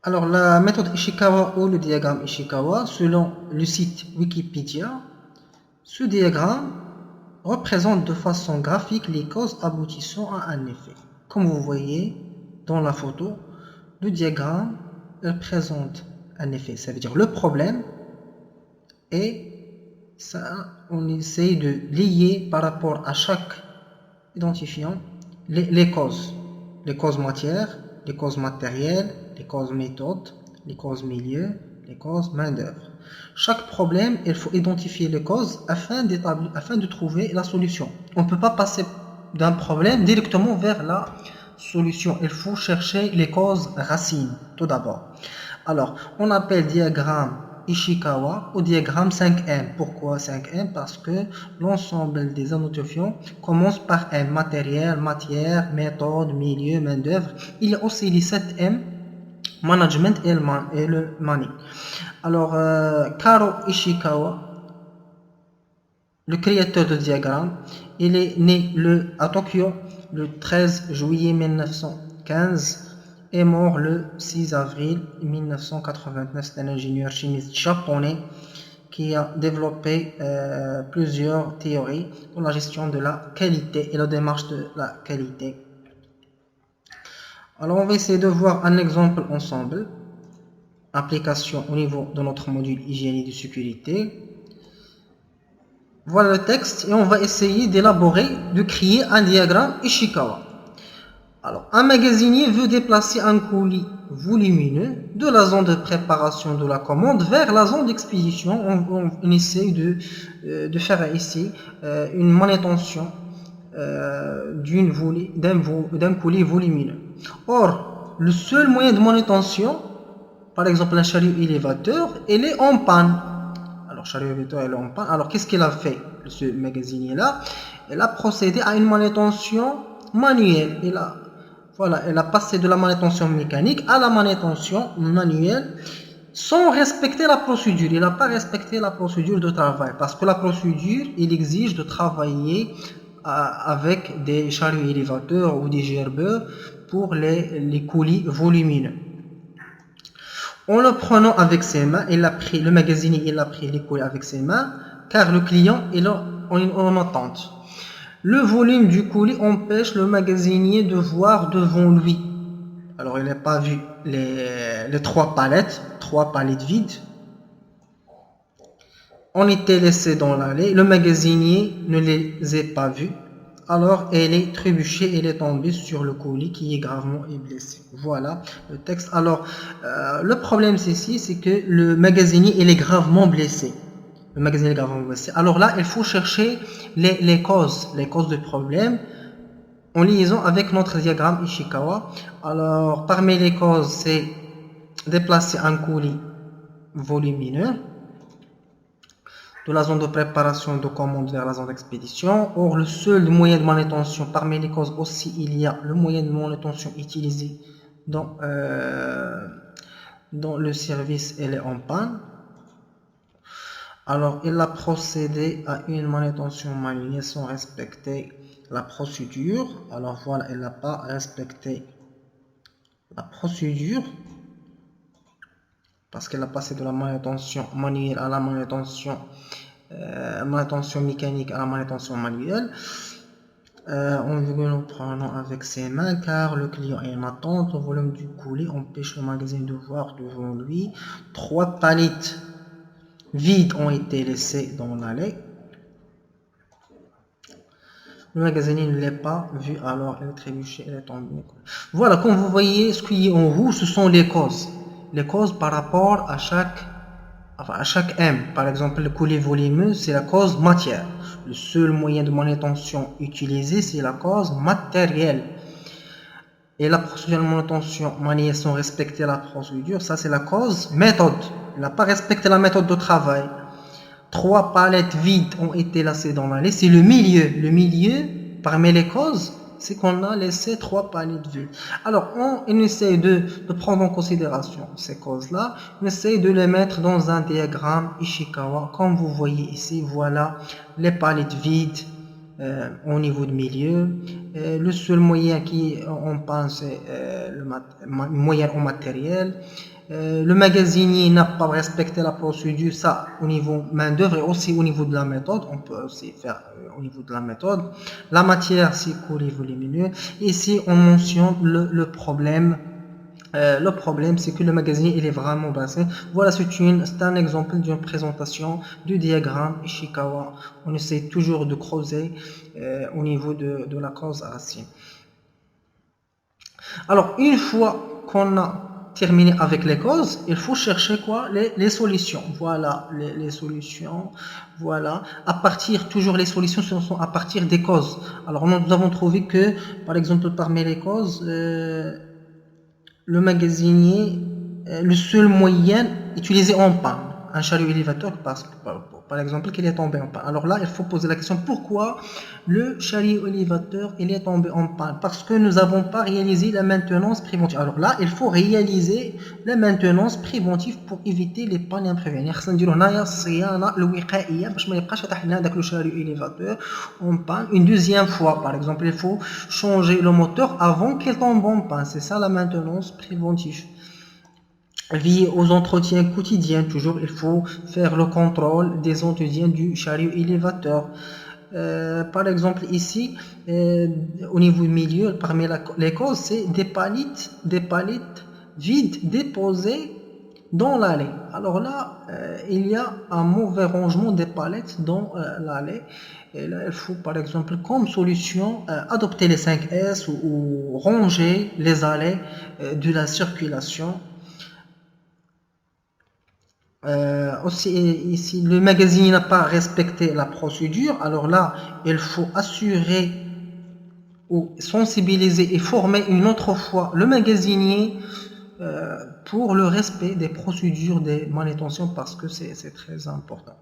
Alors, la méthode Ishikawa ou le diagramme Ishikawa, selon le site Wikipédia, ce diagramme représente de façon graphique les causes aboutissant à un effet. Comme vous voyez dans la photo, le diagramme représente un effet, ça veut dire le problème, et ça, on essaye de lier par rapport à chaque identifiant les causes matières, les causes matérielles, les causes méthodes, les causes milieu, les causes main-d'œuvre. Chaque problème, il faut identifier les causes afin de trouver la solution. On ne peut pas passer d'un problème directement vers la solution. Il faut chercher les causes racines, tout d'abord. Alors, on appelle diagramme Ishikawa au diagramme 5M. Pourquoi 5M? Parce que l'ensemble des identifiants commence par M. Matériel, matière, méthode, milieu, main-d'œuvre. Il y a aussi les 7M, management et le money. Alors, Karo Ishikawa, le créateur du diagramme, il est né à Tokyo le 13 juillet 1915 et mort le 6 avril 1989. C'est un ingénieur chimiste japonais qui a développé plusieurs théories dans la gestion de la qualité et la démarche de la qualité. Alors, on va essayer de voir un exemple ensemble. Application au niveau de notre module hygiène et de sécurité. Voilà le texte et on va essayer d'élaborer, de créer un diagramme Ishikawa. Alors, un magasinier veut déplacer un colis volumineux de la zone de préparation de la commande vers la zone d'expédition. On essaie de faire ici une manutention d'un colis volumineux. Or, le seul moyen de manutention, par exemple un chariot élévateur, il est en panne. Alors, chariot élévateur, il est en panne. Alors, qu'est-ce qu'il a fait, ce magasinier-là? Il a procédé à une manutention manuelle. Il a passé de la manutention mécanique à la manutention manuelle sans respecter la procédure. Il n'a pas respecté la procédure de travail parce que la procédure, il exige de travailler avec des chariots élévateurs ou des gerbeurs pour les colis volumineux. En le prenant avec ses mains, le magasinier il a pris les colis avec ses mains car le client est en attente. Le volume du colis empêche le magasinier de voir devant lui. Alors, il n'a pas vu les trois palettes vides. On était laissé dans l'allée. Le magasinier ne les a pas vus. Alors, elle est trébuchée, elle est tombée sur le colis qui est gravement blessé. Voilà le texte. Alors, le problème ici, c'est que le magasinier il est gravement blessé. Alors là, il faut chercher les causes du problème en liaison avec notre diagramme Ishikawa. Alors, parmi les causes, c'est déplacer un colis volumineux de la zone de préparation de commande vers la zone d'expédition. Or, le seul moyen de manutention, parmi les causes aussi, il y a le moyen de manutention utilisé dans le service, elle est en panne. Alors, il a procédé à une manutention manuelle sans respecter la procédure. Alors, voilà, il n'a pas respecté la procédure parce qu'elle a passé de la manutention manuelle à la manutention mécanique à la manutention manuelle. On le prenant avec ses mains car le client est en attente. Le volume du colis empêche le magasin de voir devant lui. 3 palettes vides ont été laissés dans l'allée. Le magasinier ne l'a pas vu, alors il est trébuché, il est tombé. Voilà, comme vous voyez, ce qui est en rouge, ce sont les causes. Les causes par rapport à chaque M. Par exemple, le colis volumineux, c'est la cause matière. Le seul moyen de manutention utilisé, c'est la cause matérielle. Et la procédure de manutention manuelle sans respecter la procédure, ça c'est la cause méthode. Il n'a pas respecté la méthode de travail. 3 palettes vides ont été laissées dans l'allée. C'est le milieu. Le milieu, parmi les causes, c'est qu'on a laissé 3 palettes vides. Alors, on essaie de prendre en considération ces causes-là. On essaie de les mettre dans un diagramme Ishikawa. Comme vous voyez ici, voilà les palettes vides au niveau de milieu. Le seul moyen qui on pense c'est le moyen en matériel. Le magasinier n'a pas respecté la procédure, ça au niveau main-d'œuvre et aussi au niveau de la méthode. On peut aussi faire au niveau de la méthode. La matière, c'est coulée volumineux. Ici, on mentionne le problème. Le problème, c'est que le magasinier il est vraiment bassé. Voilà, c'est un exemple d'une présentation du diagramme Ishikawa. On essaie toujours de creuser au niveau de la cause racine. Alors, une fois qu'on a terminé avec les causes, il faut chercher quoi? Les solutions. Voilà, les solutions. Voilà. À partir, toujours les solutions sont à partir des causes. Alors, nous avons trouvé que, par exemple, parmi les causes, le magasinier, le seul moyen utilisé en panne, un chariot élévateur, par exemple, qu'il est tombé en panne. Alors là, il faut poser la question, pourquoi le chariot élévateur il est tombé en panne? Parce que nous n'avons pas réalisé la maintenance préventive. Alors là, il faut réaliser la maintenance préventive pour éviter les pannes imprévues. Le chariot élévateur en panne une deuxième fois. Par exemple, il faut changer le moteur avant qu'il tombe en panne. C'est ça la maintenance préventive. Lié aux entretiens quotidiens, toujours il faut faire le contrôle des entretiens du chariot élévateur. Par exemple ici, au niveau du milieu, parmi les causes, c'est des palettes vides déposées dans l'allée. Alors là, il y a un mauvais rangement des palettes dans l'allée. Et là, il faut par exemple comme solution adopter les 5S ou ranger les allées de la circulation. Aussi ici le magasinier n'a pas respecté la procédure, alors là il faut assurer ou sensibiliser et former une autre fois le magasinier pour le respect des procédures de manutention parce que c'est très important.